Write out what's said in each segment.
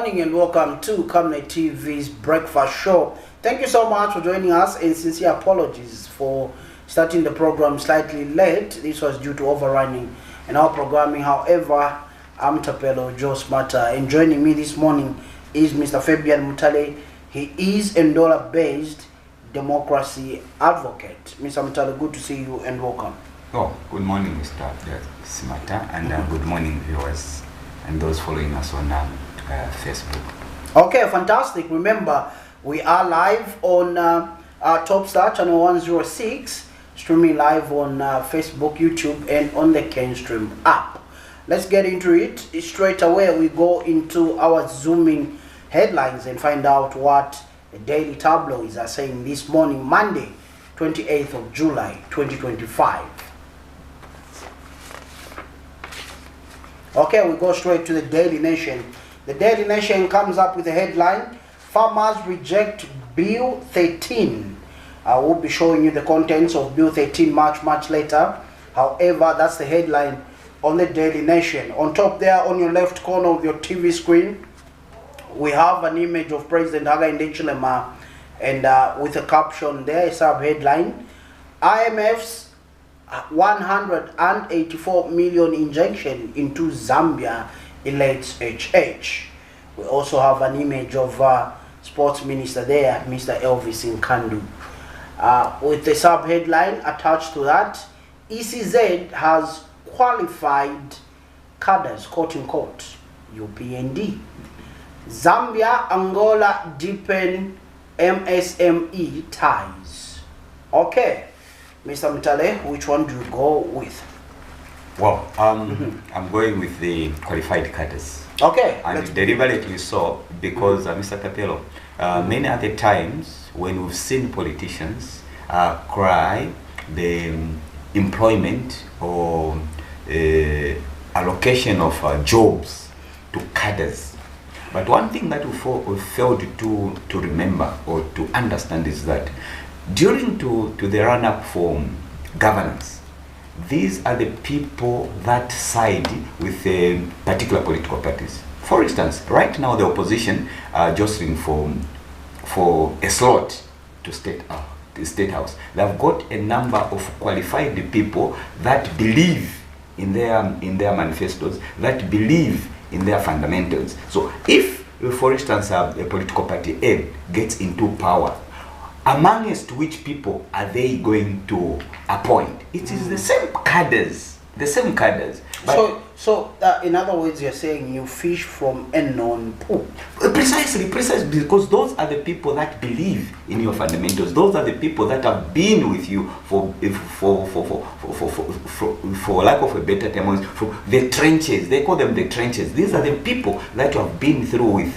morning and welcome to Camnet TV's breakfast show. Thank you so much for joining us and sincere apologies for starting the program slightly late. This was due to overrunning in our programming. However, I'm Tapelo Joe Smarter, and joining me this morning is Mr. Fabian Mutale. He is a dollar-based democracy advocate. Mr. Mutale, good to see you and welcome. Oh, good morning, Mr. Smarter, and good morning, viewers and those following us on Facebook. Okay, fantastic. Remember, we are live on our Top Star channel 106, streaming live on Facebook, YouTube, and on the Kenstream app. Let's get into it. Straight away, we go into our zooming headlines and find out what the daily tabloids are saying this morning, Monday, 28th of July, 2025. Okay, we go straight to the Daily Nation. The Daily Nation comes up with a headline, Farmers Reject Bill 13. I will be showing you the contents of Bill 13 much later. However, that's the headline on the Daily Nation. On top there, on your left corner of your TV screen, we have an image of President Hakainde Hichilema, and with a caption there, a sub-headline, IMF's 184 million injection into Zambia elates HH. We also have an image of Sports Minister there, Mr. Elvis Nkandu. With the sub-headline attached to that, ECZ has qualified cadres, quote-unquote, UPND. Zambia, Angola deepen MSME ties. Okay. Mr. Mutale, which one do you go with? Well, I'm going with the qualified cadres. Okay. And deliberately so because, Mr. Capello, many other times when we've seen politicians cry the employment or allocation of jobs to cadres. But one thing that we failed to remember or to understand is that during to the run-up for governance, these are the people that side with particular political parties. For instance, right now the opposition are jostling for a slot to the State House. They've got a number of qualified people that believe in their manifestos, that believe in their fundamentals. So if, for instance, a political party A gets into power, amongst which people are they going to appoint? It is the same cadres, But So in other words, you're saying you fish from a known pool. Precisely, because those are the people that believe in your fundamentals. Those are the people that have been with you for lack of a better term, for the trenches. They call them the trenches. These are the people that you have been through with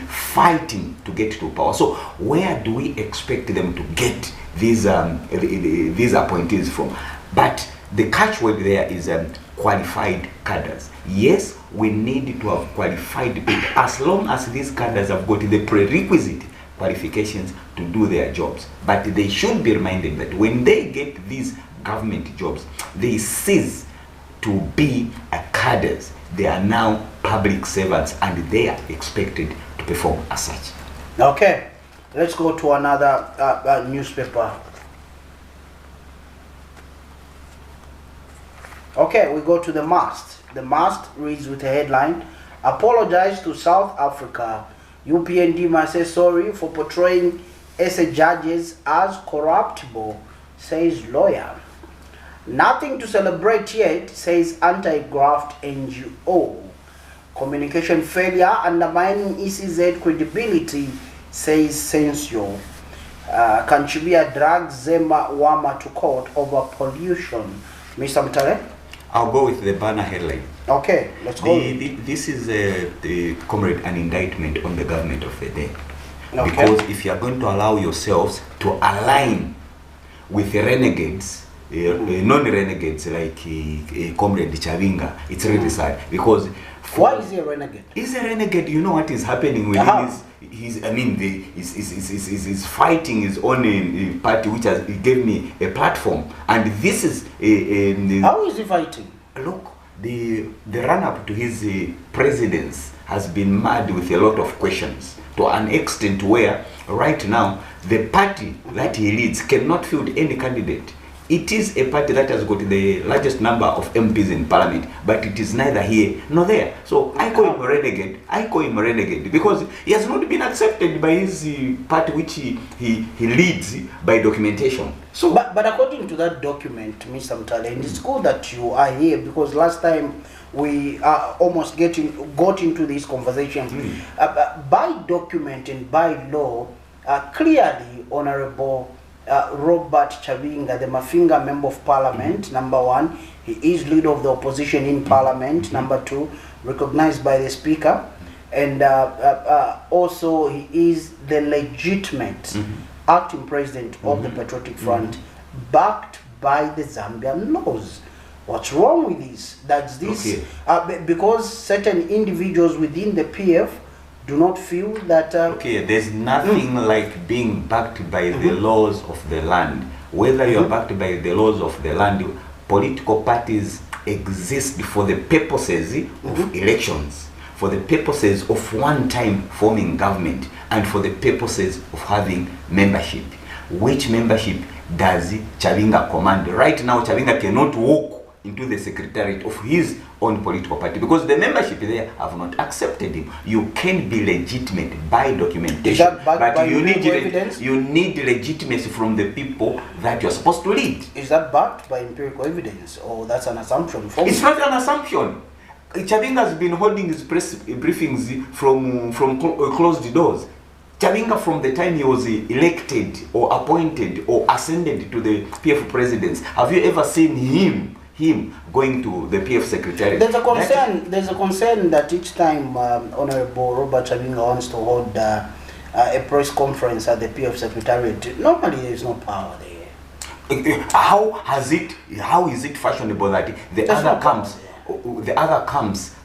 fighting to get to power. So where do we expect them to get these appointees from? But the catchword there is qualified cadres. Yes, we need to have qualified people as long as these cadres have got the prerequisite qualifications to do their jobs. But they should be reminded that when they get these government jobs, they cease to be cadres. They are now public servants and they are expected to perform as such. Okay, let's go to another newspaper. Okay, we go to the Mast. The Mast reads with a headline, Apologize to South Africa. UPND must say sorry for portraying SA judges as corruptible, says lawyer. Nothing to celebrate yet, says anti-graft NGO. Communication failure undermining ECZ credibility, says Sensio. Kanchibia drags Zema Wama to court over pollution. Mr. Mutale? I'll go with the banner headline. Okay, let's go. This is an indictment on the government of the day. Okay. Because if you are going to allow yourselves to align with the renegades, non-renegades like Comrade Chavinga, it's really sad. Because why is he a renegade? He's a renegade. You know what is happening with him he's fighting his own party, which he gave me a platform, and this is how is he fighting? Look, the run-up to his presidency has been mad with a lot of questions, to an extent where right now the party that he leads cannot field any candidate. It is a party that has got the largest number of MPs in parliament, but it is neither here nor there. So I call him a renegade. I call him a renegade because he has not been accepted by his party, which he leads by documentation. So, but according to that document, Mr. Mtale, and it's good that you are here because last time we almost got into this conversation. By document and by law, clearly, Honorable Robert Chavinga, the Mafinga Member of Parliament, number one, he is leader of the opposition in Parliament, number two, recognized by the Speaker, and also he is the legitimate acting president of the Patriotic Front, backed by the Zambian laws. What's wrong with this? That's this, because certain individuals within the PF do not feel that... there's nothing like being backed by the laws of the land. Whether you're backed by the laws of the land, political parties exist for the purposes of elections, for the purposes of one time forming government, and for the purposes of having membership. Which membership does Chavinga command? Right now, Chavinga cannot walk into the secretariat of his own political party because the membership there have not accepted him. You can be legitimate by documentation, but you need legitimacy from the people that you're supposed to lead. Is that backed by empirical evidence, or that's an assumption? It's not an assumption. Chavinga has been holding his press briefings from closed doors. Chavinga, from the time he was elected or appointed or ascended to the PF presidency, have you ever seen him going to the PF secretariat? There's a concern that each time Honorable Robert Chavinga wants to hold a press conference at the PF secretariat, normally there is no power there. How is it fashionable that the other camps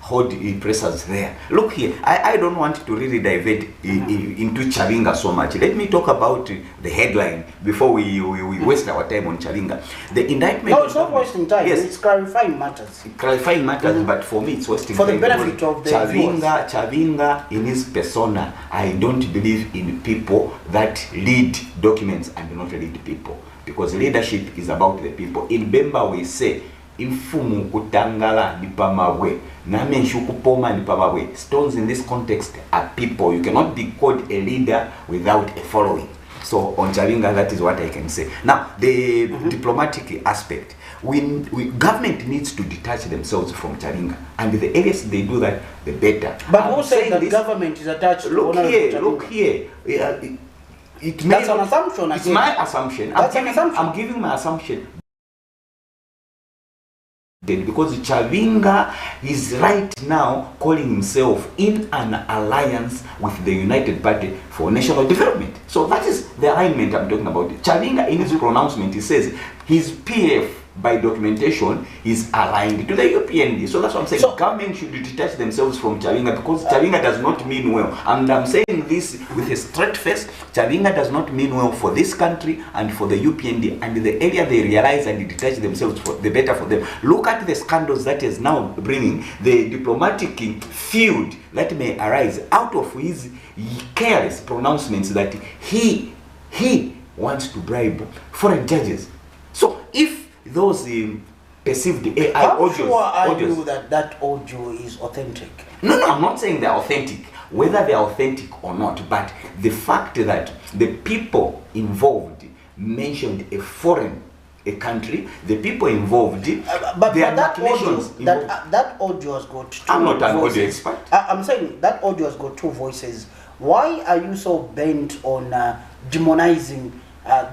hold pressers there? Look here, I don't want to really divert into Chavinga so much. Let me talk about the headline before we waste our time on Chavinga. The indictment... No, it's not wasting time. Yes. It's clarifying matters. Clarifying matters, but for me it's wasting time. For the benefit of the Chavinga in his persona, I don't believe in people that lead documents and do not lead people. Because leadership is about the people. In Bemba we say, Infumu kutangala nipamabwe, namenshu kupoma nipamabwe. Stones in this context are people. You cannot be called a leader without a following. So on Chavinga, that is what I can say. Now, the diplomatic aspect. Government needs to detach themselves from Chavinga, and the earliest they do that, the better. But who said that government is attached? Look here. That's an assumption. It's my assumption. I'm giving my assumption. Because Chavinga is right now calling himself in an alliance with the United Party for National Development. So that is the alignment I'm talking about. Chavinga, in his pronouncement, he says his PF by documentation is aligned to the UPND. So that's what I'm saying. So, government should detach themselves from Chavinga because Chavinga does not mean well. And I'm saying this with a straight face. Chavinga does not mean well for this country and for the UPND. And the area they realize and detach themselves, the better for them. Look at the scandals that is now bringing the diplomatic field that may arise out of his careless pronouncements that he wants to bribe foreign judges. So if those perceived AI audios... How sure are you that audio is authentic? No, I'm not saying they're authentic. Whether they're authentic or not, but the fact that the people involved mentioned a country, the people involved, but that audio has got two voices. I'm not an audio expert. I'm saying that audio has got two voices. Why are you so bent on demonizing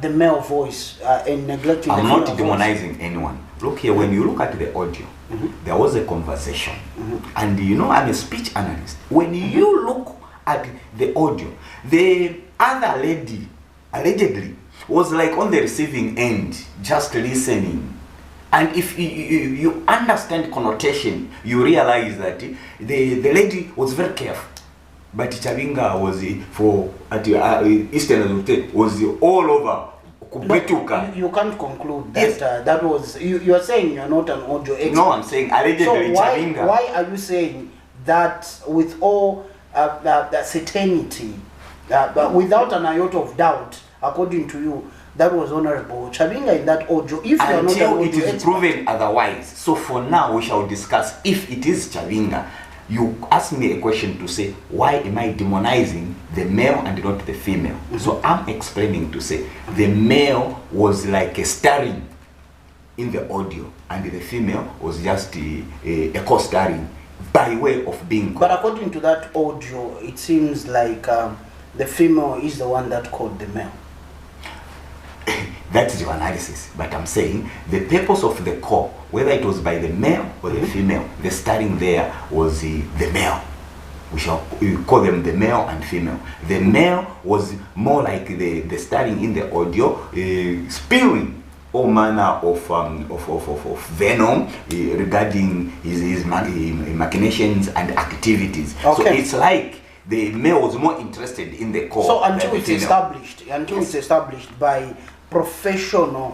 the male voice and neglecting the female voice? I'm not demonizing anyone. Look here, when you look at the audio, there was a conversation. And you know, I'm a speech analyst. When you look at the audio, the other lady allegedly was like on the receiving end, just listening. And if you understand connotation, you realize that the lady was very careful. But Chavinga was Eastern was all over kubwetuka. You can't conclude that. Yes. That was you are saying you're not an audio expert. No, I'm saying allegedly So Chavinga. why are you saying that with all the certainty, but without an iota of doubt, according to you, that was Honorable Chavinga in that audio? If you are not an Until it audio is expert, proven otherwise. So for now, we shall discuss if it is Chavinga. You ask me a question to say, why am I demonizing the male and not the female? So I'm explaining to say, the male was like a starring in the audio, and the female was just a co-starring by way of being. but according to that audio, it seems like the female is the one that called the male. That is your analysis, but I'm saying the purpose of the call, whether it was by the male or the female, the starting there was the male. We call them the male and female. The male was more like the starting in the audio, spewing all manner of venom regarding his machinations and activities. Okay. So it's like the male was more interested in the call. So until than the it's female. established, it's established by professional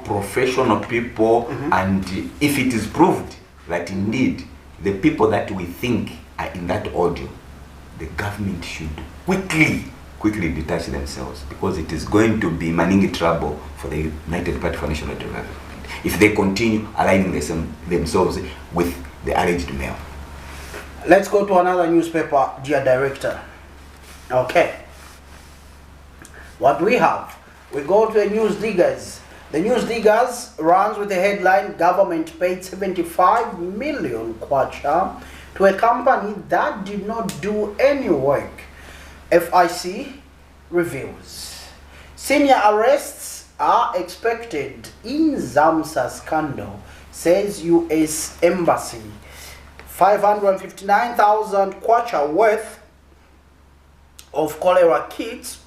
people, and if it is proved that indeed the people that we think are in that audio, the government should quickly detach themselves, because it is going to be manning trouble for the United Party for National Development if they continue aligning themselves with the alleged male. Let's go to another newspaper, dear director. Okay. What we have? We go to the News Diggers. The News Diggers runs with the headline, government paid 75 million kwacha to a company that did not do any work. FIC reveals. Senior arrests are expected in Zamsa scandal, says US Embassy. 559,000 kwacha worth of cholera kits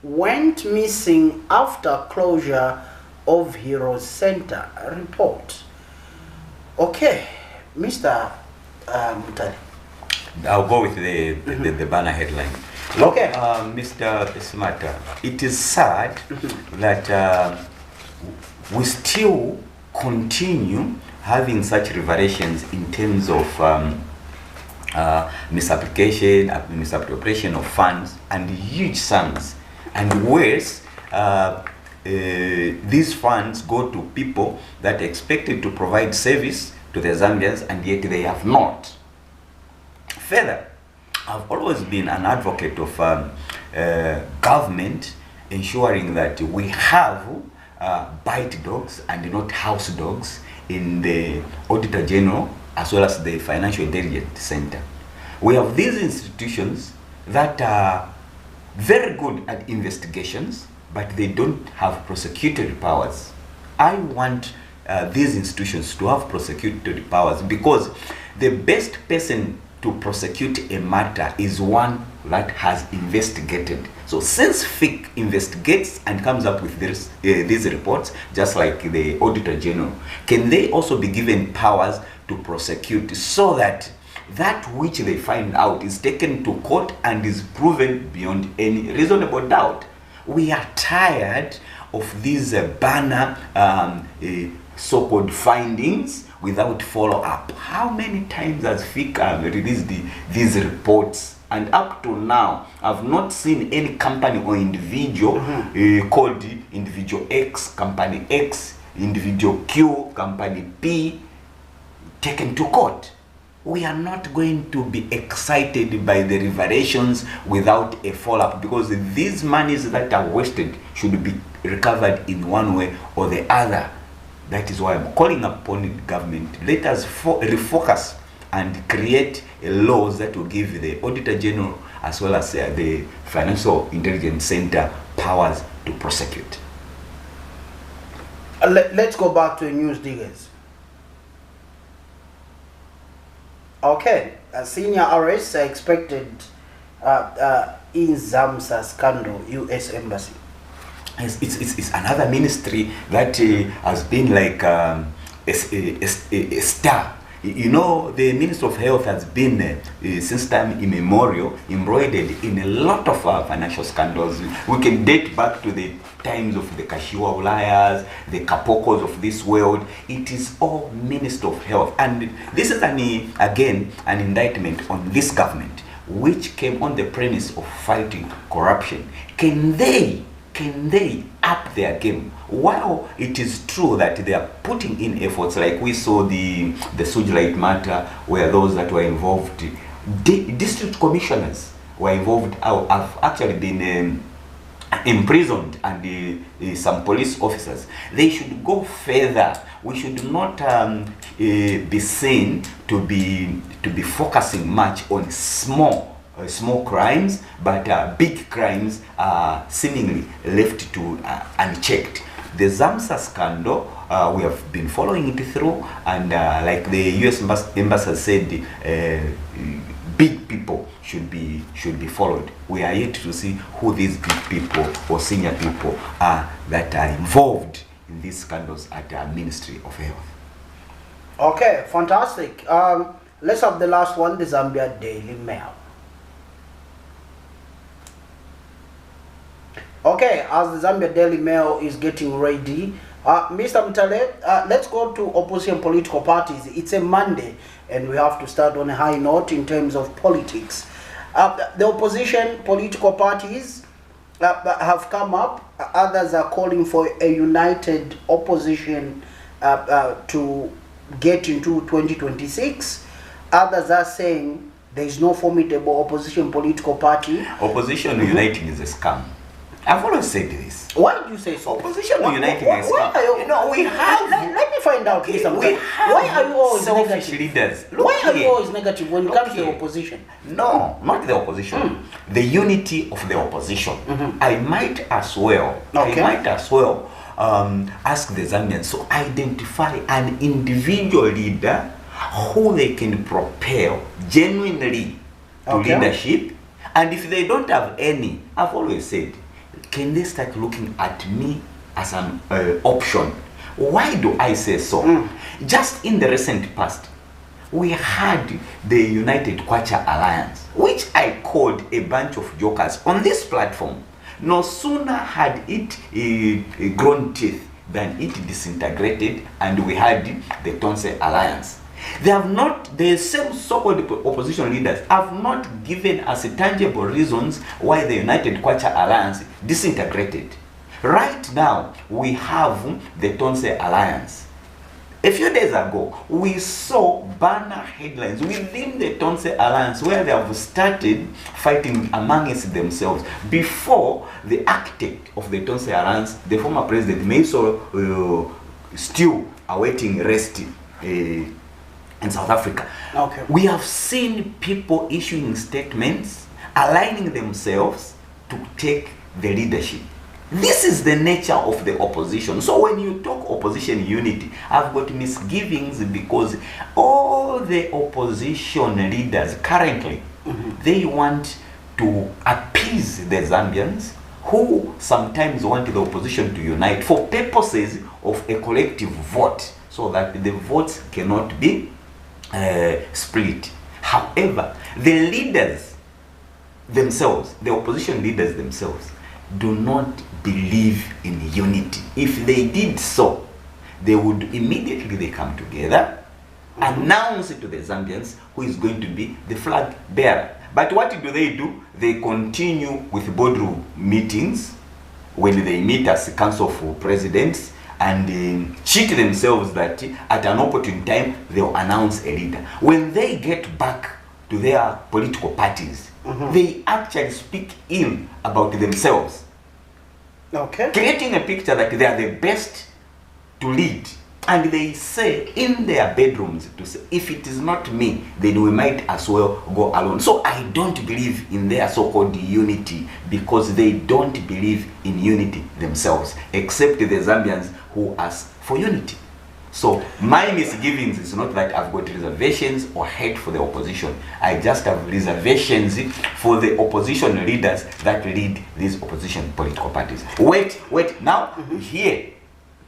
went missing after closure of Heroes Center. Report. Okay, Mr. Mutali. I'll go with the banner headline. Okay. Mr. Smarter, it is sad that we still continue having such revelations in terms of misappropriation of funds and huge sums. And worse, these funds go to people that are expected to provide service to the Zambians, and yet they have not. Further, I've always been an advocate of government ensuring that we have bite dogs and not house dogs in the Auditor General as well as the Financial Intelligence Center. We have these institutions that are very good at investigations, but they don't have prosecutory powers. I want these institutions to have prosecutory powers, because the best person to prosecute a matter is one that has investigated. So since FIC investigates and comes up with these reports, just like the Auditor General, can they also be given powers to prosecute, so that that which they find out is taken to court and is proven beyond any reasonable doubt? We are tired of these banner so-called findings without follow-up. How many times has FIC released these reports? And up to now, I've not seen any company or individual called individual X, company X, individual Q, company P, taken to court. We are not going to be excited by the revelations without a follow-up, because these monies that are wasted should be recovered in one way or the other. That is why I'm calling upon the government. Let us refocus and create laws that will give the Auditor General as well as the Financial Intelligence Center powers to prosecute. Let's go back to the News Diggers. Okay, senior arrests are expected in Zamsa scandal, US Embassy. It's another ministry that has been like a star You know, the Minister of Health has been, since time immemorial, embroidered in a lot of financial scandals. We can date back to the times of the Kashiwa Ulayas, the Kapokos of this world. It is all Minister of Health. And this is, again, an indictment on this government, which came on the premise of fighting corruption. Can they up their game? While it is true that they are putting in efforts, like we saw the Sujlight matter, where those that were involved, district commissioners were involved, have actually been imprisoned, and some police officers. They should go further. We should not be seen to be focusing much on small crimes, but big crimes are seemingly left to unchecked. The Zamsa scandal, we have been following it through, and like the U.S. embassy said, big people should be followed. We are yet to see who these big people or senior people are that are involved in these scandals at the Ministry of Health. Okay, fantastic. Let's have the last one, the Zambia Daily Mail. Okay, as the Zambia Daily Mail is getting ready, Mr. Mtale, let's go to opposition political parties. It's a Monday, and we have to start on a high note in terms of politics. The opposition political parties have come up. Others are calling for a united opposition to get into 2026. Others are saying there is no formidable opposition political party. Opposition uniting is a scam. I've always said this. Why do you say so? Opposition uniting is a scam. You know, we have. Let me find out, okay, Mr. We have. Why are you always selfish negative? leaders. Why are you always negative when it comes to the opposition? No, not the opposition. The unity of the opposition. I might as well. Okay. I might as well ask the Zambians to identify an individual leader who they can propel genuinely to leadership, and if they don't have any, I've always said, can they start looking at me as an option? Why do I say so? Just in the recent past, we had the United Kwacha Alliance, which I called a bunch of jokers on this platform. No sooner had it grown teeth than it disintegrated, and we had the Tonse Alliance. They have not, the same so-called opposition leaders have not given us tangible reasons why the United Kwacha Alliance disintegrated. Right now, we have the Tonse Alliance. A few days ago, we saw banner headlines within the Tonse Alliance where they have started fighting amongst themselves. Before the architect of the Tonse Alliance, the former president, Maiso, still awaiting rest in South Africa. Okay. We have seen people issuing statements, aligning themselves to take the leadership. This is the nature of the opposition. So when you talk opposition unity, I've got misgivings because all the opposition leaders currently, they want to appease the Zambians who sometimes want the opposition to unite for purposes of a collective vote so that the votes cannot be split. However, the leaders themselves, the opposition leaders themselves, do not believe in unity. If they did so, they would immediately come together, announce it to the Zambians who is going to be the flag bearer. But what do? They continue with boardroom meetings when they meet as Council of Presidents, and cheat themselves that at an opportune time they'll announce a leader. When they get back to their political parties, they actually speak ill about themselves, creating a picture that they are the best to lead. And they say in their bedrooms to say, if it is not me, then we might as well go alone. So I don't believe in their so-called unity because they don't believe in unity themselves, except the Zambians who ask for unity. So my misgivings is not that I've got reservations or hate for the opposition. I just have reservations for the opposition leaders that lead these opposition political parties. Wait, now here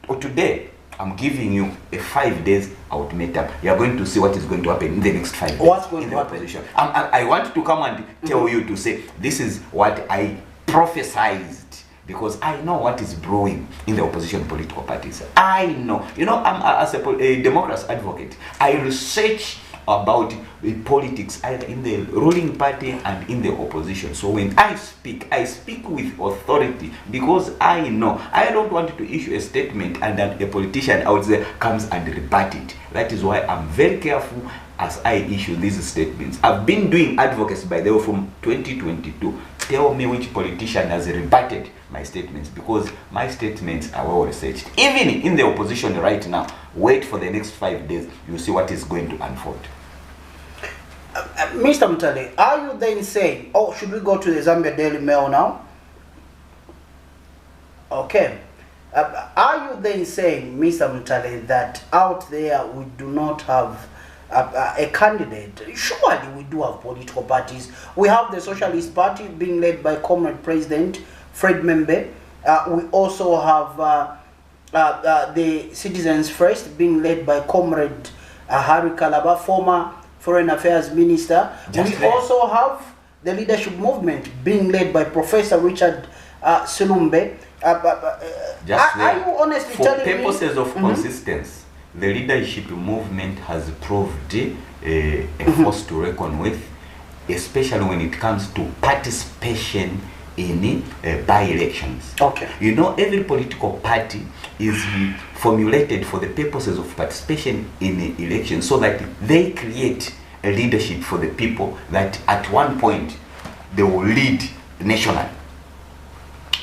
or today, I'm giving you a 5 days ultimatum. You are going to see what is going to happen in the next 5 days. What's going in to the happen? opposition. I want to come and tell you to say, this is what I prophesized. Because I know what is brewing in the opposition political parties. I know. You know, as a Democrat advocate, I research about politics either in the ruling party and in the opposition. So when I speak with authority because I know. I don't want to issue a statement and then a politician out there comes and rebut it. That is why I'm very careful as I issue these statements. I've been doing advocacy, by the way, from 2022. Tell me which politician has rebutted my statements, because my statements are well researched. Even in the opposition right now, wait for the next 5 days, you'll see what is going to unfold. Mr. Mutale, are you then saying, oh, should we go to the Zambia Daily Mail now? Okay. Are you then saying, Mr. Mutale, that out there we do not have a candidate? Surely we do have political parties. We have the Socialist Party being led by Comrade President Fred Membe. We also have the Citizens First being led by Comrade Harry Kalaba, former Foreign Affairs Minister. Also have the Leadership Movement being led by Professor Richard Sulumbe. Are you honestly telling me? For purposes of consistency, the Leadership Movement has proved a force to reckon with, especially when it comes to participation in by-elections. Okay. You know, every political party is formulated for the purposes of participation in elections, so that they create a leadership for the people that at one point they will lead nationally.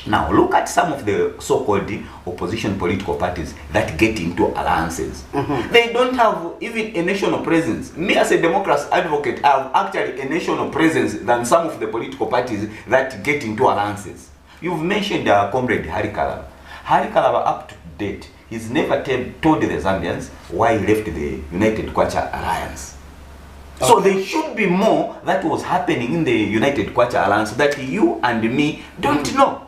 Now, look at some of the so-called opposition political parties that get into alliances. They don't have even a national presence. Me, as a Democrat advocate, I have actually a national presence than some of the political parties that get into alliances. You've mentioned Comrade Harry Kalaba. Harry Kalaba, up to date, he's never told the Zambians why he left the United Kwacha Alliance. Okay. So there should be more that was happening in the United Kwacha Alliance that you and me don't know.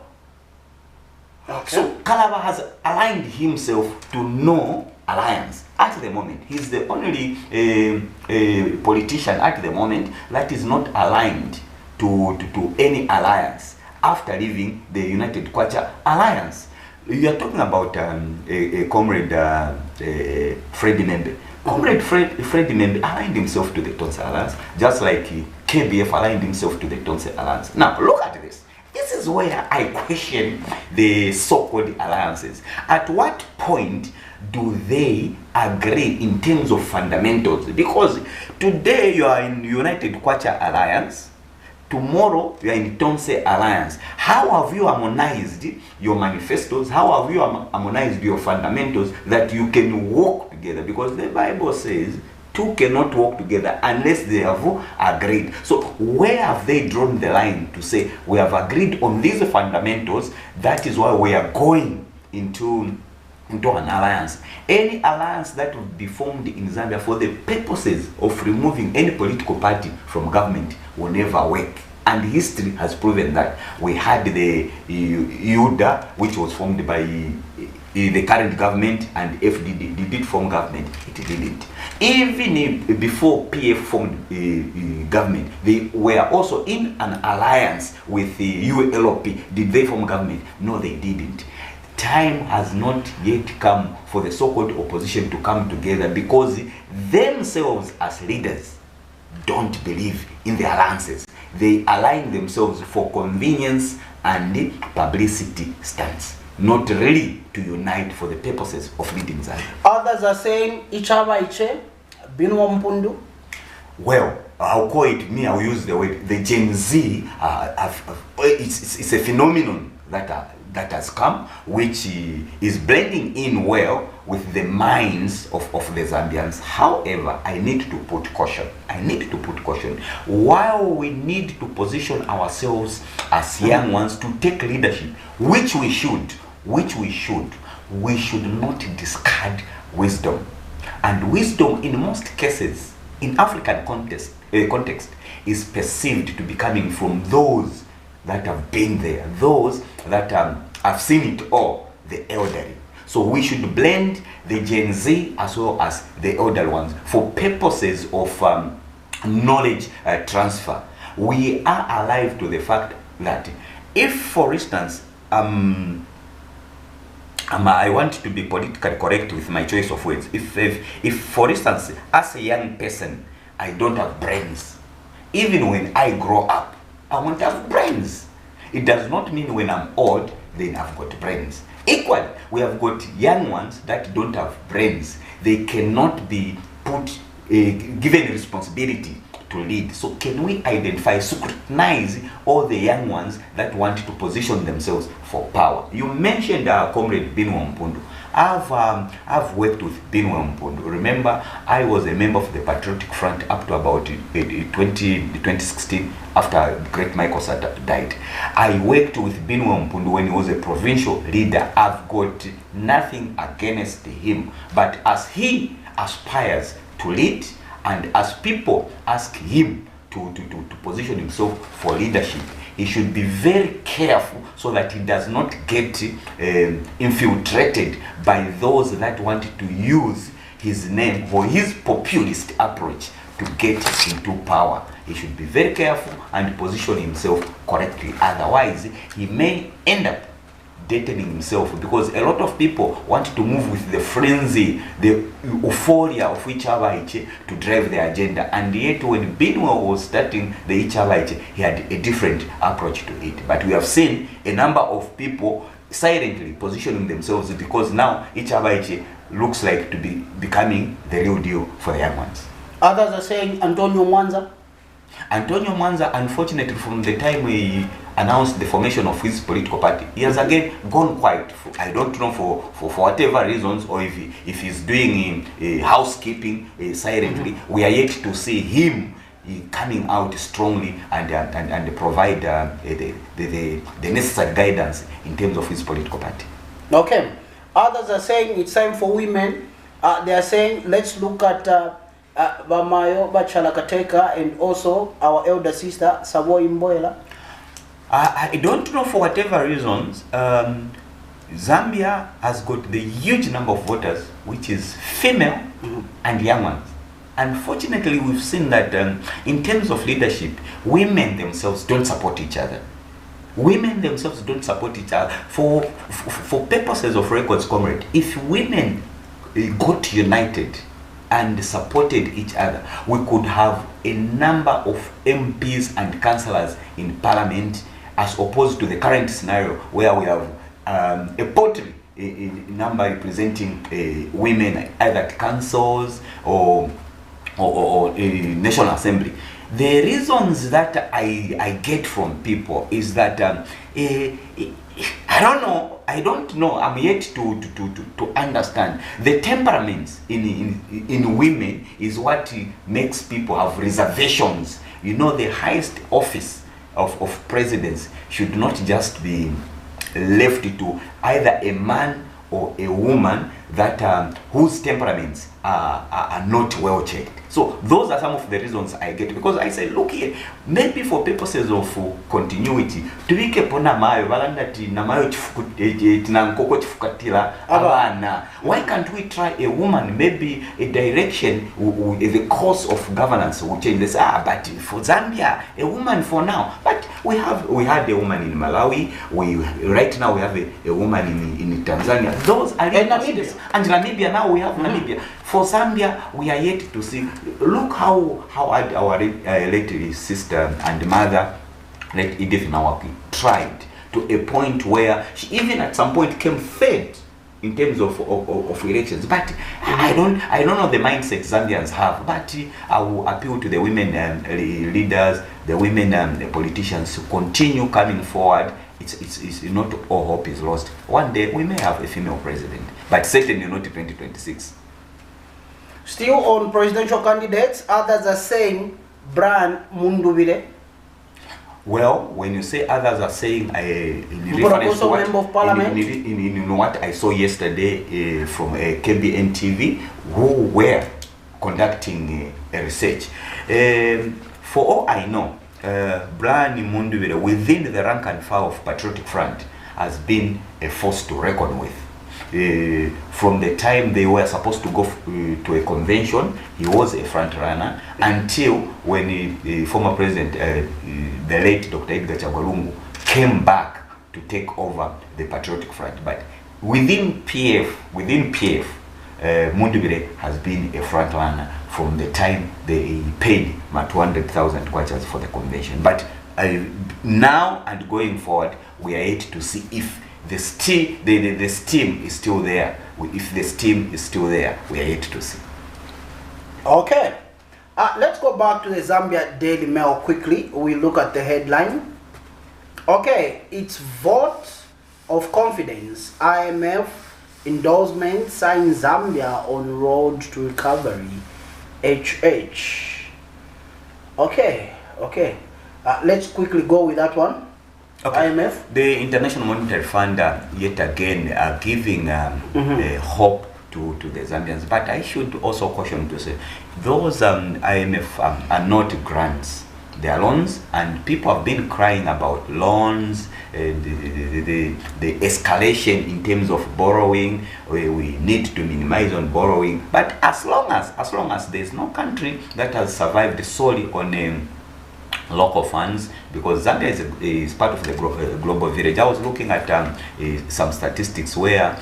Okay. So Kalaba has aligned himself to no alliance at the moment. He's the only politician at the moment that is not aligned to any alliance after leaving the United Kwacha Alliance. You are talking about Comrade Freddie Membe. Comrade Freddie Membe aligned himself to the Tonse Alliance, just like KBF aligned himself to the Tonse Alliance. Now, look at this. This is where I question the so-called alliances. At what point do they agree in terms of fundamentals? Because today you are in United Kwacha Alliance, tomorrow you are in Tonse Alliance. How have you harmonized your manifestos? How have you harmonized your fundamentals that you can work together? Because the Bible says two cannot work together unless they have agreed. So where have they drawn the line to say we have agreed on these fundamentals? That is why we are going into an alliance. Any alliance that will be formed in Zambia for the purposes of removing any political party from government will never work. And history has proven that. We had the UDA, which was formed by the current government, and FDD. Did it form government? It didn't. Even before PF formed government, they were also in an alliance with the ULP. Did they form government? No, they didn't. Time has not yet come for the so-called opposition to come together, because themselves as leaders don't believe in the alliances. They align themselves for convenience and publicity stunts, not really to unite for the purposes of leading Zambia. Others are saying Ichaba Iche, Binwa Mpundu. Well, I'll call it, I'll use the word, the Gen Z, it's a phenomenon that has come, which is blending in well with the minds of the Zambians. However, I need to put caution. While we need to position ourselves as young ones to take leadership, which we should, we should not discard wisdom. And wisdom, in most cases, in African context, is perceived to be coming from those that have been there, those that have seen it all, the elderly. So we should blend the Gen Z as well as the elder ones for purposes of knowledge transfer. We are alive to the fact that if, for instance, I want to be politically correct with my choice of words. If for instance, as a young person, I don't have brains, even when I grow up, I won't have brains. It does not mean when I'm old, then I've got brains. Equally, we have got young ones that don't have brains. They cannot be put, given responsibility to lead. So can we identify, scrutinize all the young ones that want to position themselves for power? You mentioned our comrade Binwa Mpundu. I've worked with Binwa Mpundu. Remember, I was a member of the Patriotic Front up to about 2016 after Great Michael Sata died. I worked with Binwa Mpundu when he was a provincial leader. I've got nothing against him, but as he aspires to lead, and as people ask him to position himself for leadership, he should be very careful so that he does not get infiltrated by those that want to use his name or his populist approach to get into power. He should be very careful and position himself correctly. Otherwise, he may end up dating himself, because a lot of people want to move with the frenzy, the euphoria of Ichabache to drive their agenda. And yet when Binwa was starting the Ichabache, he had a different approach to it. But we have seen a number of people silently positioning themselves, because now Ichabache looks like to be becoming the real deal for the young ones. Others are saying Antonio Mwanza. Antonio Mwanza, unfortunately, from the time he announced the formation of his political party, he has again gone quiet. I don't know for whatever reasons, or if he's doing housekeeping silently. We are yet to see him coming out strongly and provide the necessary guidance in terms of his political party. Okay. Others are saying it's time for women. They are saying let's look at Bamayo Bachalakateka and also our elder sister Savoy Mboela. I don't know, for whatever reasons, Zambia has got the huge number of voters, which is female and young ones. Unfortunately, we've seen that in terms of leadership, women themselves don't support each other. Women themselves don't support each other. For purposes of records, comrade, if women got united and supported each other, we could have a number of MPs and councillors in parliament, as opposed to the current scenario where we have a pottery number representing women, either at councils or a national assembly. The reasons that I get from people is that I don't know. I'm yet to understand the temperaments in women is what makes people have reservations. You know, the highest office of presidents should not just be left to either a man or a woman that whose temperaments are not well checked. So those are some of the reasons I get, because I say, look here, maybe for purposes of continuity, why can't we try a woman? Maybe a direction, the course of governance will change. They say, but for Zambia, a woman for now. But we had a woman in Malawi. Right now we have a woman in Tanzania. Those are Namibia. And Namibia, now we have Namibia. For Zambia, we are yet to see. Look how our late sister and mother, like Edith Nawaki, tried to a point where she even at some point came third in terms of elections. But I don't know the mindset Zambians have. But I will appeal to the women leaders, the women politicians to continue coming forward. It's not all hope is lost. One day we may have a female president, but certainly not 2026. Still on presidential candidates, others are saying Brian Mundubile. Well, when you say others are saying, in reference to what, member of parliament, in what I saw yesterday from KBN TV, who were conducting a research. For all I know, Brian Mundubile, within the rank and file of Patriotic Front, has been a force to reckon with. from the time they were supposed to go to a convention, he was a front runner until when former president, the late Dr. Edgar Chagwalungu, came back to take over the Patriotic Front. But within PF, Mundubire has been a front runner from the time they paid 200,000 kwachas for the convention. But now and going forward, we are yet to see if the steam is still there. If the steam is still there, we are yet to see. Okay. Let's go back to the Zambia Daily Mail quickly. We look at the headline. Okay, it's vote of confidence. IMF endorsement signs Zambia on road to recovery. HH. Okay. Let's quickly go with that one. Okay. IMF. The International Monetary Fund yet again are giving hope to the Zambians, but I should also caution to say those IMF are not grants. They are loans, and people have been crying about loans, the escalation in terms of borrowing. We need to minimize on borrowing, but as long as there's no country that has survived solely on local funds, because Zambia is part of the global village. I was looking at some statistics where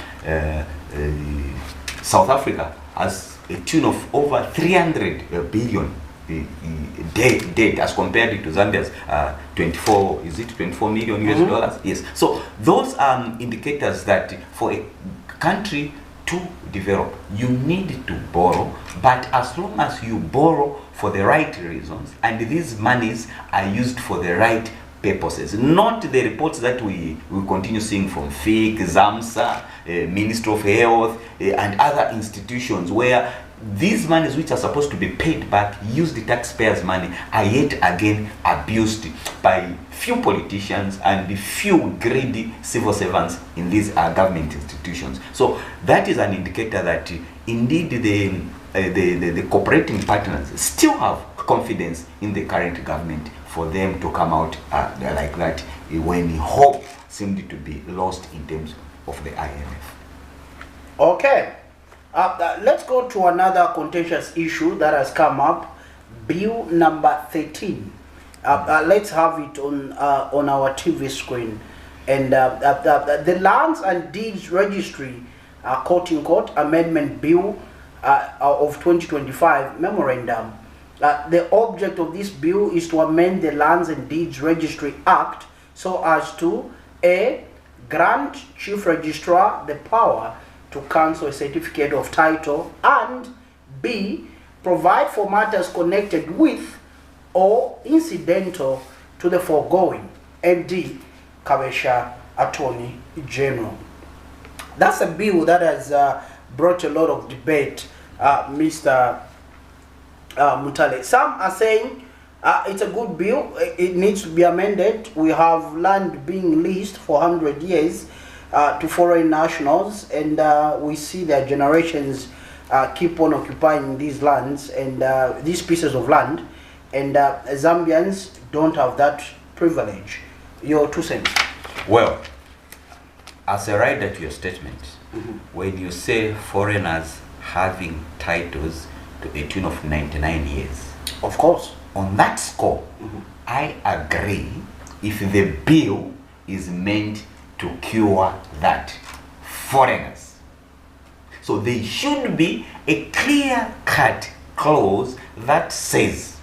South Africa has a tune of over 300 billion debt as compared to Zambia's 24 million US dollars. Yes, so those are indicators that for a country to develop, you need to borrow, but as long as you borrow for the right reasons and these monies are used for the right purposes, not the reports that we continue seeing from FIC, ZAMSA, Ministry of Health, and other institutions where these monies which are supposed to be paid back, use the taxpayers' money, are yet again abused by few politicians and few greedy civil servants in these government institutions. So that is an indicator that indeed the cooperating partners still have confidence in the current government for them to come out like that when hope seemed to be lost in terms of the IMF. Okay. Let's go to another contentious issue that has come up. Bill number 13. Let's have it on our TV screen. And the Lands and Deeds Registry, quote unquote, Amendment Bill of 2025 Memorandum. The object of this bill is to amend the Lands and Deeds Registry Act so as to A. Grant Chief Registrar the power to cancel a certificate of title, and B. Provide for matters connected with or incidental to the foregoing, and D. Kabesha Attorney General. That's a bill that has brought a lot of debate, Mr. Mutale. Some are saying it's a good bill, it needs to be amended. We have land being leased for 100 years to foreign nationals, and we see their generations keep on occupying these lands and these pieces of land, and Zambians don't have that privilege. Your 2 cents. Well, as a rider to your statement, when you say foreigners having titles to a tune of 99 years, of course, on that score, I agree if the bill is meant to cure that. Foreigners. So there should be a clear-cut clause that says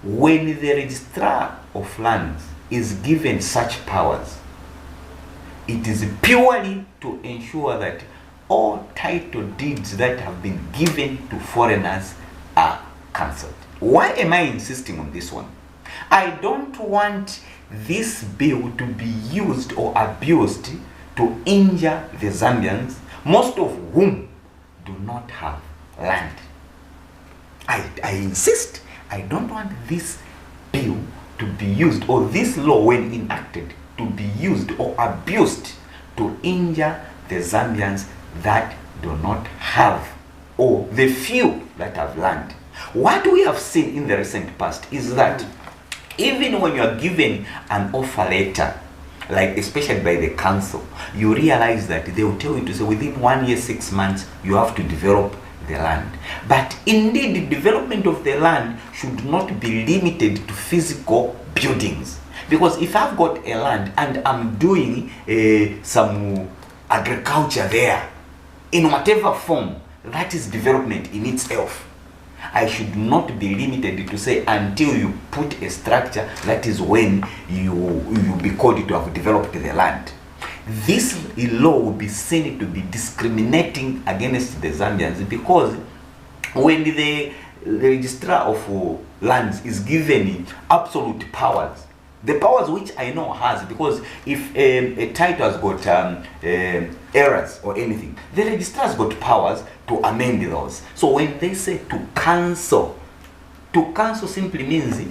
when the registrar of lands is given such powers, it is purely to ensure that all title deeds that have been given to foreigners are cancelled. Why am I insisting on this one? I don't want this bill to be used or abused to injure the Zambians, most of whom do not have land. I insist, I don't want this bill to be used, or this law when enacted, to be used or abused to injure the Zambians that do not have, or the few that have land. What we have seen in the recent past is that even when you are given an offer letter like especially by the council, you realize that they will tell you to say within 1 year, 6 months, you have to develop the land. But indeed, the development of the land should not be limited to physical buildings. Because if I've got a land and I'm doing some agriculture there, in whatever form, that is development in itself. I should not be limited to say until you put a structure, that is when you be called to have developed the land. This law will be seen to be discriminating against the Zambians, because when the registrar of lands is given absolute powers, the powers which I know has, because if a title has got errors or anything, the registrar has got powers to amend those. So when they say to cancel simply means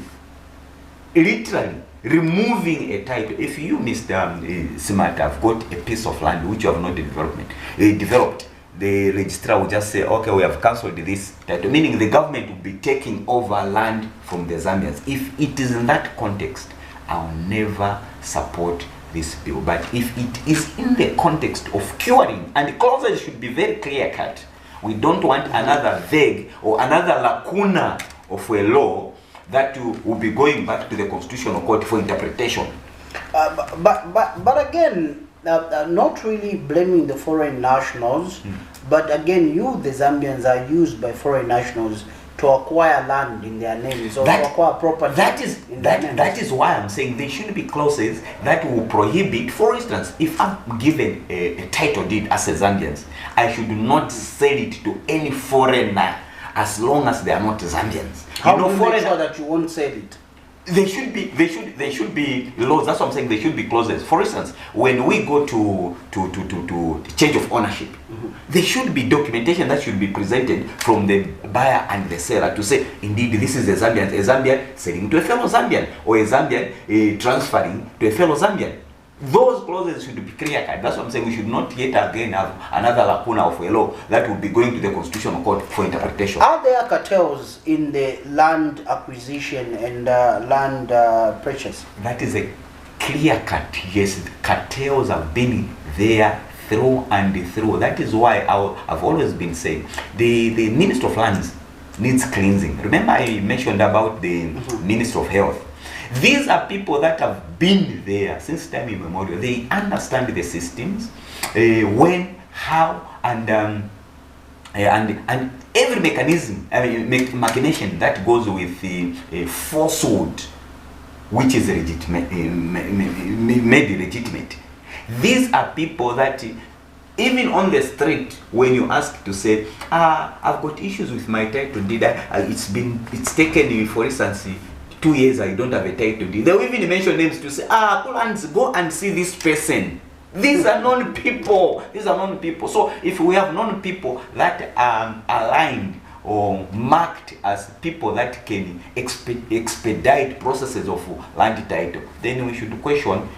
literally removing a title. If you, Mr. Smart, have got a piece of land which you have not developed, the registrar will just say, okay, we have cancelled this title, meaning the government will be taking over land from the Zambians. If it is in that context, I'll never support this bill. But if it is in the context of curing, and the clauses should be very clear cut, we don't want another vague or another lacuna of a law that will be going back to the Constitutional Court for interpretation. But again, not really blaming the foreign nationals, but again, the Zambians are used by foreign nationals to acquire land in their names, or to acquire property. That is why I'm saying there should be clauses that will prohibit. For instance, if I'm given a title deed as a Zambians, I should not sell it to any foreigner as long as they are not Zambians. How do you make sure that you won't sell it? There should be laws. That's what I'm saying. There should be clauses. For instance, when we go to change of ownership, there should be documentation that should be presented from the buyer and the seller to say, indeed, this is a Zambian selling to a fellow Zambian, or a Zambian transferring to a fellow Zambian. Those clauses should be clear cut. That's what I'm saying. We should not yet again have another lacuna of a law that will be going to the Constitutional Court for interpretation. Are there cartels in the land acquisition and land purchase? That is a clear cut. Yes, cartels have been there through and through. That is why I've always been saying the Minister of Lands needs cleansing. Remember I mentioned about the Minister of Health. These are people that have been there since time immemorial. They understand the systems, when, how, and every mechanism, machination that goes with the falsehood, which is legitimate, made legitimate. These are people that even on the street, when you ask to say, I've got issues with my title deed, it's taken, for instance, 2 years I don't have a title deed. They will even mention names to say, go and see this person. These are known people. These are known people. So if we have known people that are aligned or marked as people that can expedite processes of land title, then we should question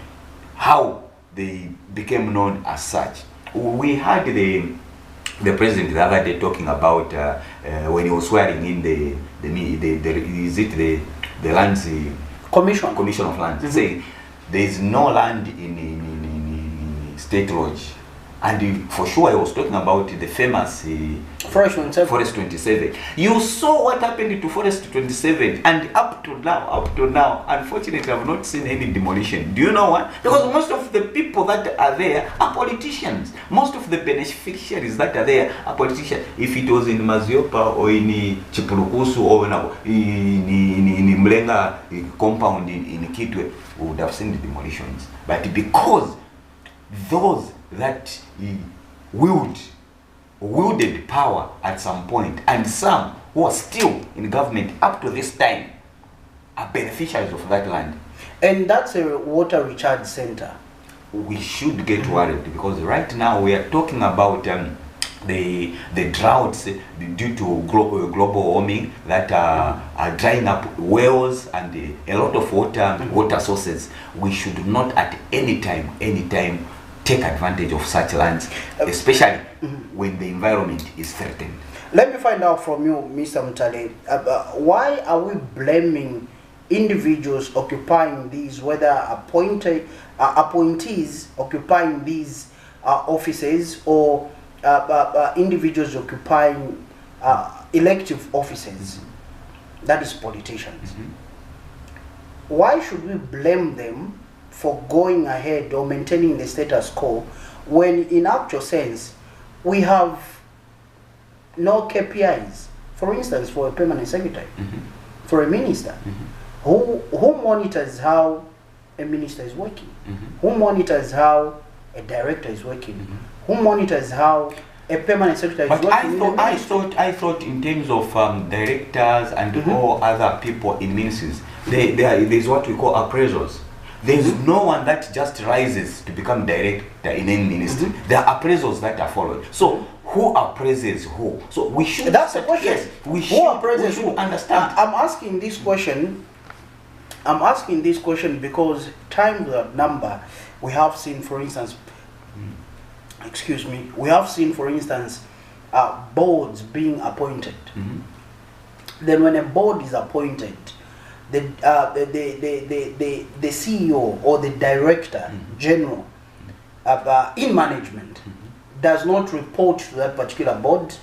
how they became known as such. We had the president the other day talking about when he was swearing in the lands commission of lands, saying there is no land in State Lodge, and for sure I was talking about the famous Forest 27. You saw what happened to Forest 27, and up to now, unfortunately, I have not seen any demolition. Do you know why? Because most of the people that are there are politicians. Most of the beneficiaries that are there are politicians. If it was in Maziopa or in Chipulukusu or in Mlenga compound in Kitwe, we would have seen the demolitions. But because those that wielded power at some point, and some who are still in government up to this time, are beneficiaries of that land. And that's a water recharge center. We should get worried, because right now we are talking about the droughts due to global warming that are drying up wells and a lot of water sources. We should not at any time take advantage of such lands, especially when the environment is threatened. Let me find out from you, Mr. Mutale, why are we blaming individuals occupying these, whether appointees occupying these offices, or individuals occupying elective offices, that is politicians. Why should we blame them for going ahead or maintaining the status quo when in actual sense we have no KPIs? For instance, for a permanent secretary, for a minister, who monitors how a minister is working? Who monitors how a director is working? Who monitors how a permanent secretary is working? I thought in terms of directors and all other people in ministries, there's what we call appraisals. There's no one that just rises to become director in any ministry. There are appraisals that are followed. So who appraises who? So we should. That's the question. Yes, who appraises who? Understand. I'm asking this question. I'm asking this question because time without number, we have seen, for instance, we have seen, for instance, boards being appointed. Then when a board is appointed, the CEO or the director general in management does not report to that particular board.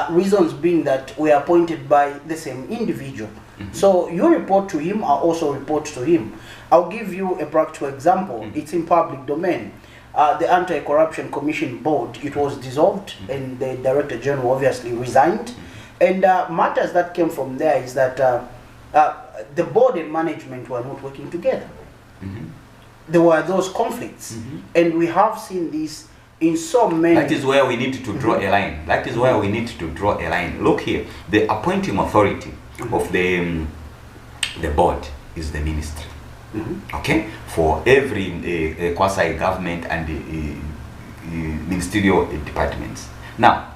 Reasons being that we are appointed by the same individual. So you report to him, I also report to him. I'll give you a practical example. It's in public domain. The Anti-Corruption Commission Board, it was dissolved, and the Director General obviously resigned. And matters that came from there is that the board and management were not working together. There were those conflicts, and we have seen this in so many. That is where we need to draw a line. That is where we need to draw a line. Look here, the appointing authority of the board is the ministry. Okay, for every quasi-government and ministerial departments. Now,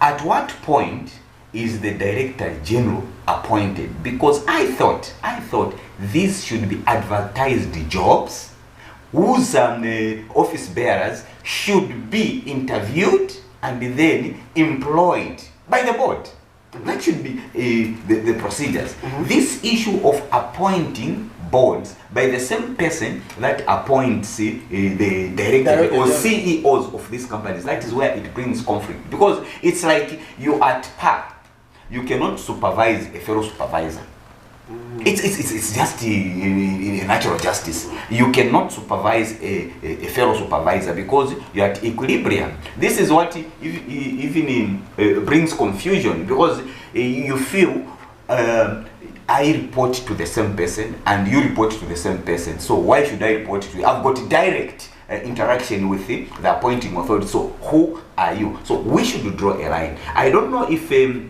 at what point is the Director General appointed? Because I thought these should be advertised jobs whose office bearers should be interviewed and then employed by the board. That should be the procedures. This issue of appointing boards by the same person that appoints the director or CEOs of these companies, that is where it brings conflict. Because it's like you at par. You cannot supervise a fellow supervisor. It's just a natural justice. You cannot supervise a fellow supervisor because you're at equilibrium. This is what even brings confusion, because you feel I report to the same person and you report to the same person. So why should I report to you? I've got direct interaction with the appointing authority. So who are you? So we should draw a line. I don't know if the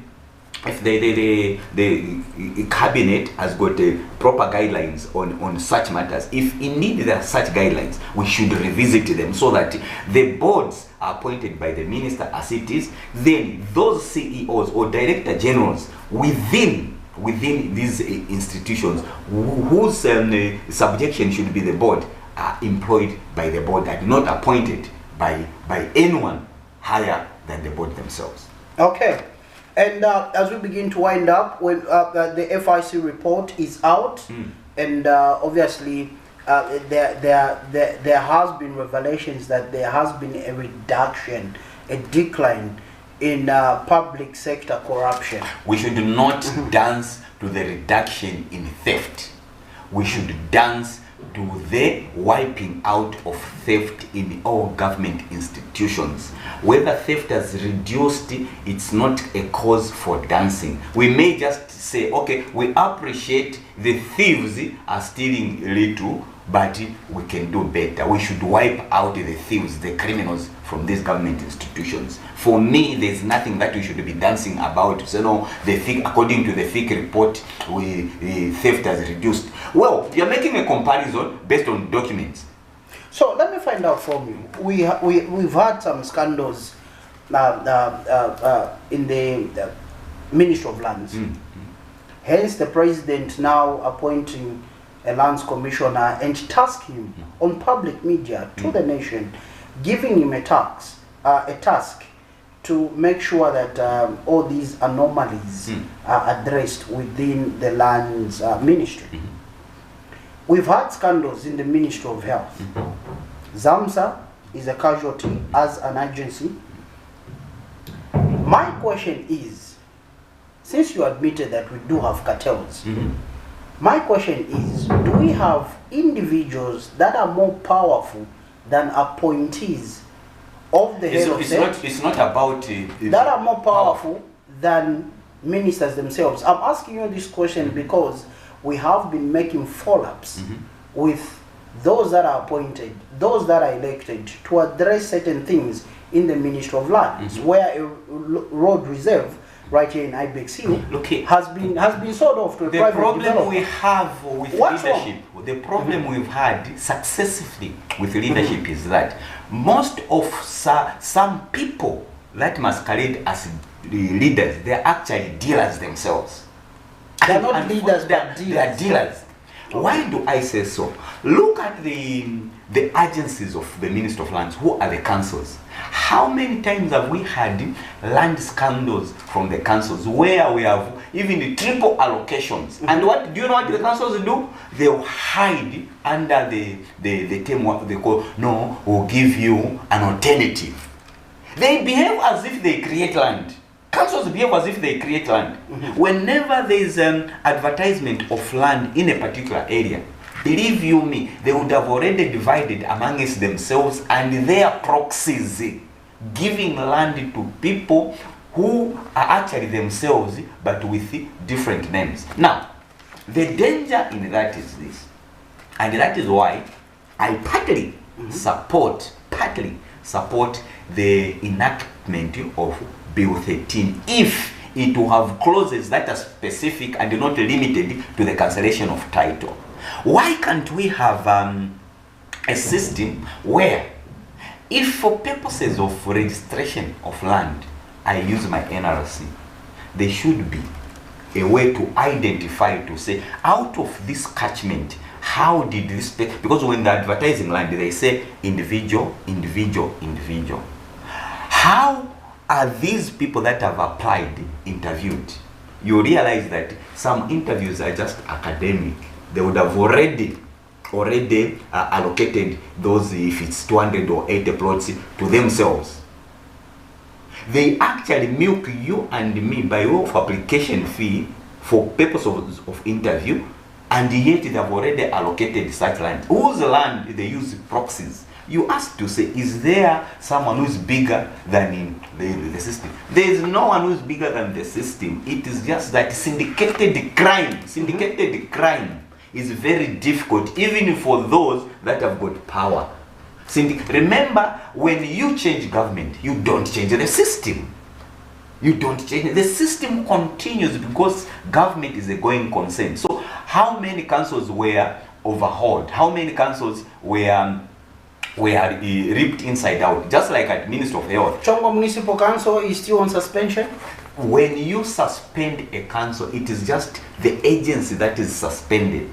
cabinet has got proper guidelines on such matters. If indeed there are such guidelines, we should revisit them so that the boards are appointed by the minister as it is. Then those CEOs or director generals within these institutions whose subjection should be the board are employed by the board and not appointed by anyone higher than the board themselves. Okay. And as we begin to wind up, when the FIC report is out, and obviously there has been revelations that there has been a reduction, a decline in public sector corruption. We should not dance to the reduction in theft. We should dance to the wiping out of theft in all government institutions. Whether theft has reduced, it's not a cause for dancing. We may just say, okay, we appreciate the thieves are stealing little, but we can do better. We should wipe out the thieves, the criminals from these government institutions. For me, there's nothing that we should be dancing about. So no, according to the FIC report, theft has reduced. Well, you're making a comparison based on documents. So let me find out from you. We've had some scandals in the Ministry of Lands. Hence, the president now appointing a lands commissioner and tasking him on public media to the nation, giving him a task to make sure that all these anomalies are addressed within the lands ministry. We've had scandals in the Ministry of Health. ZAMSA is a casualty as an agency. My question is, since you admitted that we do have cartels, my question is, do we have individuals that are more powerful than appointees of the head of state? It's not about... that are more powerful than ministers themselves. I'm asking you this question because we have been making follow-ups with those that are appointed, those that are elected to address certain things in the Ministry of Lands, where a road reserve right here in Ibex Hill has been sold off to a private developer. The problem we have with leadership, the problem we've had successively with leadership is that most of some people that masquerade as leaders, they're actually dealers themselves. They're not leaders, but dealers. They're dealers. Why do I say so? Look at the agencies of the Ministry of Lands. Who are the councils? How many times have we had land scandals from the councils where we have even triple allocations? And what do you know what the councils do? They'll hide under the term what they call, no, we'll give you an alternative. They behave as if they create land. Councils behave as if they create land. Whenever there is an advertisement of land in a particular area, believe you me, they would have already divided amongst themselves and their proxies, giving land to people who are actually themselves but with different names. Now, the danger in that is this, and that is why I partly support the enactment of Bill 13 if it will have clauses that are specific and not limited to the cancellation of title. Why can't we have a system where, if for purposes of registration of land I use my NRC, there should be a way to identify, to say, out of this catchment, how did this pay? Because when they're advertising land, they say individual, individual, individual. How are these people that have applied interviewed? You realize that some interviews are just academic. They would have already allocated those, if it's 200 or 80 plots, to themselves. They actually milk you and me by way of application fee for purpose of interview, and yet they have already allocated such land. Whose land they use proxies? You ask to say, is there someone who's bigger than the system? There is no one who's bigger than the system. It is just that syndicated crime is very difficult, even for those that have got power. Remember, when you change government, you don't change the system. You don't change. The system continues because government is a going concern. So how many councils were overhauled? How many councils were ripped inside out? Just like at Ministry of Health. Chongo Municipal Council is still on suspension? When you suspend a council, it is just the agency that is suspended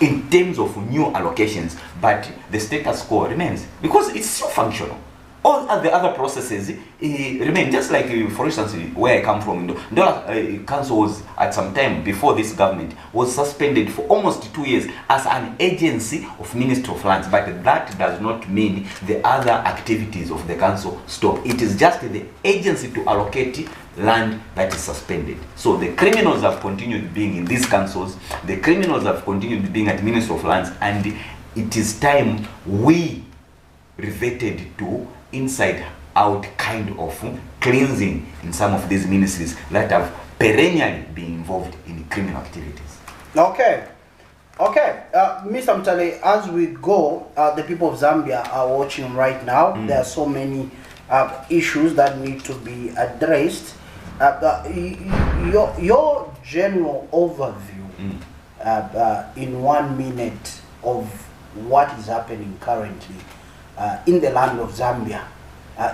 in terms of new allocations, but the status quo remains because it's still functional. All the other processes remain, just like, for instance, where I come from, the council was, at some time before this government, was suspended for almost 2 years as an agency of Ministry of Lands, but that does not mean the other activities of the council stop. It is just the agency to allocate land that is suspended. So the criminals have continued being in these councils, the criminals have continued being at Ministry of Lands, and it is time we reverted to inside out kind of cleansing in some of these ministries that have perennially been involved in criminal activities. Okay. Mr. Mtale, as we go, the people of Zambia are watching right now. There are so many issues that need to be addressed. Your general overview in 1 minute of what is happening currently in the land of Zambia,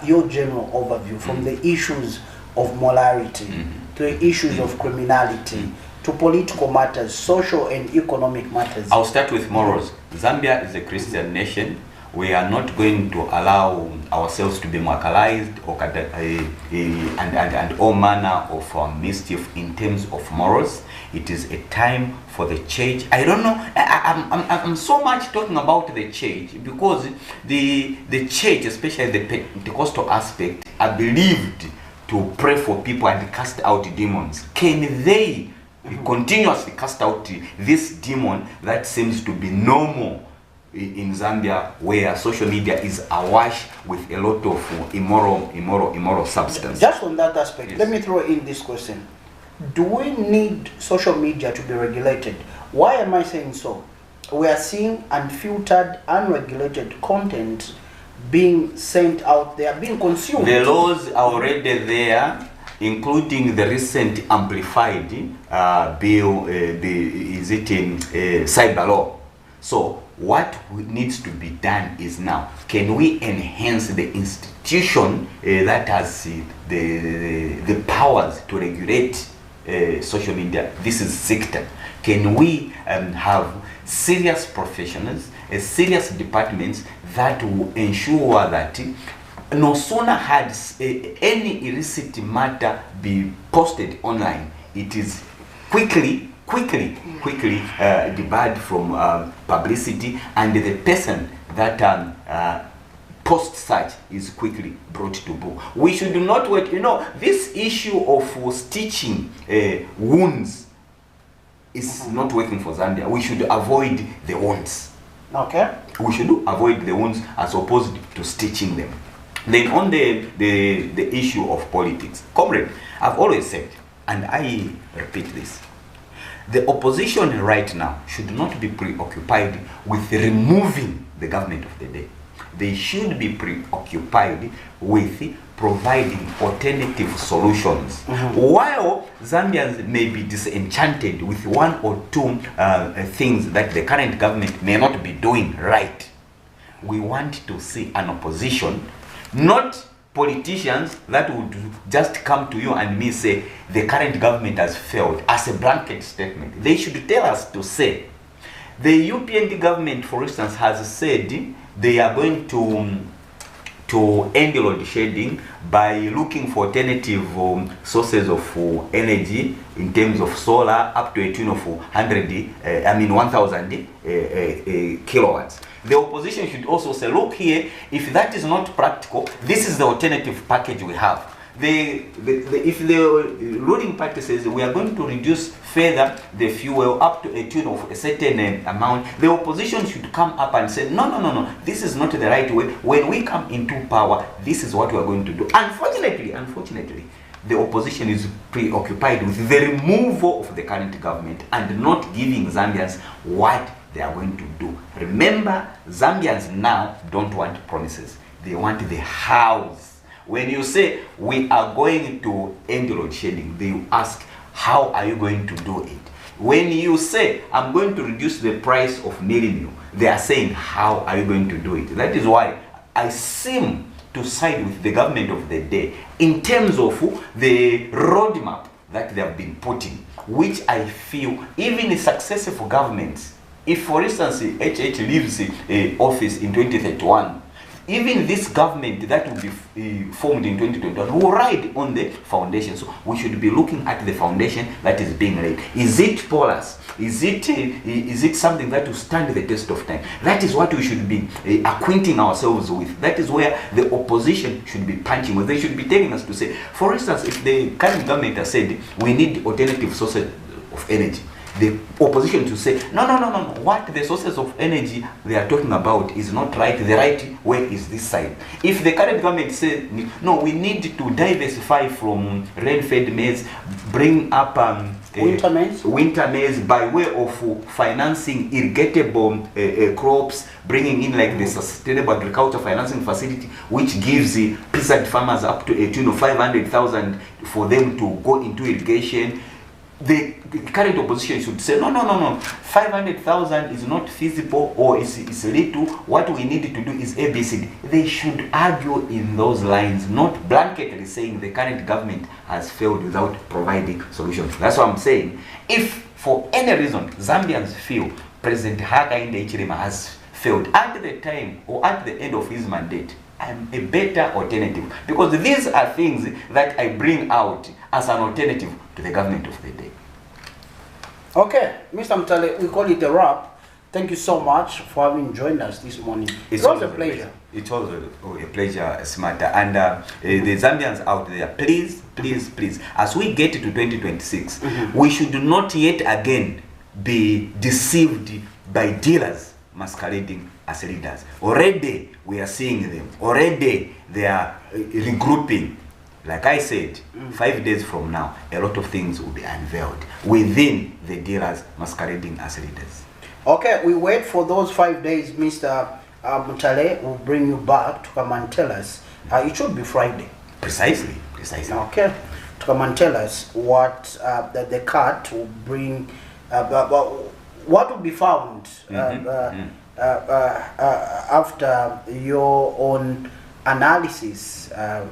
your general overview from the issues of morality to the issues of criminality to political matters, social and economic matters. I'll start with morals. Zambia is a Christian nation we are not going to allow ourselves to be marginalized or and all manner of mischief in terms of morals. It is a time for the church. I don't know. I'm so much talking about the church because the church, especially the Pentecostal aspect, are believed to pray for people and cast out demons. Can they continuously cast out this demon that seems to be normal in Zambia, where social media is awash with a lot of immoral substance? Just on that aspect, Yes. let me throw in this question. Do we need social media to be regulated? Why am I saying so? We are seeing unfiltered, unregulated content being sent out there, being consumed. The laws are already there, including the recent amplified bill, cyber law. So what needs to be done is now, can we enhance the institution that has the powers to regulate social media? This is sector. Can we have serious professionals, serious departments that will ensure that no sooner had any illicit matter be posted online, it is quickly debarred from publicity, and the person that post such is quickly brought to book. We should not wait. This issue of stitching wounds is not working for Zambia. We should avoid the wounds. Okay. We should avoid the wounds as opposed to stitching them. Then on the issue of politics, comrade, I've always said, and I repeat this, the opposition right now should not be preoccupied with removing the government of the day. They should be preoccupied with providing alternative solutions. While Zambians may be disenchanted with one or two things that the current government may not be doing right, we want to see an opposition, not politicians that would just come to you and me say the current government has failed as a blanket statement. They should tell us to say, the UPND government, for instance, has said they are going to end load shedding by looking for alternative sources of energy in terms of solar up to a tune of 1,000 kilowatts. The opposition should also say, look here, if that is not practical, this is the alternative package we have. If the ruling party says we are going to reduce further the fuel up to a tune of a certain amount, the opposition should come up and say, no, this is not the right way. When we come into power, this is what we are going to do. Unfortunately, the opposition is preoccupied with the removal of the current government and not giving Zambians what they are going to do. Remember, Zambians now don't want promises. They want the house. When you say we are going to end load shedding, they ask, how are you going to do it? When you say, I'm going to reduce the price of millennium, they are saying, how are you going to do it? That is why I seem to side with the government of the day in terms of the roadmap that they have been putting, which I feel even successful governments, if for instance HH leaves office in 2031, even this government that will be formed in 2021 will ride on the foundation. So we should be looking at the foundation that is being laid. Is it porous? Is it something that will stand the test of time? That is what we should be acquainting ourselves with. That is where the opposition should be punching with. They should be telling us to say, for instance, if the current government has said we need alternative sources of energy, the opposition to say, no, what the sources of energy they are talking about is not right. The right way is this side. If the current government says, no, we need to diversify from rain-fed maize, bring up winter maize by way of financing irrigatable crops, bringing in like the sustainable agriculture financing facility, which gives the peasant farmers up to a tune of 500,000 for them to go into irrigation. The current opposition should say, no, 500,000 is not feasible or is little. What we need to do is ABC. They should argue in those lines, not blanketly saying the current government has failed without providing solutions. That's what I'm saying. If for any reason Zambians feel President Hakainde Hichilema has failed at the time or at the end of his mandate, I'm a better alternative, because these are things that I bring out as an alternative to the government of the day. Okay, Mr. Mtale, we call it a wrap. Thank you so much for having joined us this morning. It was a pleasure. It's also a pleasure, Smarter. And the Zambians out there, please, please, please, as we get to 2026, we should not yet again be deceived by dealers masquerading as leaders. Already we are seeing them. Already they are regrouping. Like I said, 5 days from now, a lot of things will be unveiled within the dealers masquerading as leaders. Okay, we wait for those 5 days. Mr. Mutale will bring you back to come and tell us. It should be Friday. Precisely, precisely. Okay, to come and tell us what the cat will bring, what will be found after your own analysis.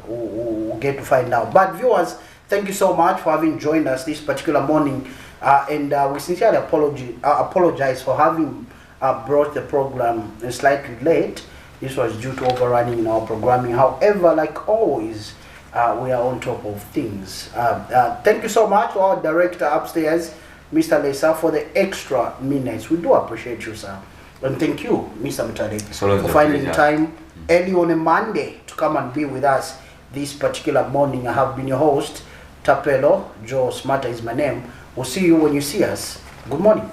We'll get to find out. But viewers, thank you so much for having joined us this particular morning. And we sincerely apologize for having brought the program slightly late. This was due to overrunning in our programming. However, like always, we are on top of things. Thank you so much to our director upstairs, Mr. Lesa, for the extra minutes. We do appreciate you, sir. And thank you, Mr. Mutale, for finding time early on a Monday to come and be with us this particular morning. I have been your host, Tapelo. Joe Smarter is my name. We'll see you when you see us. Good morning.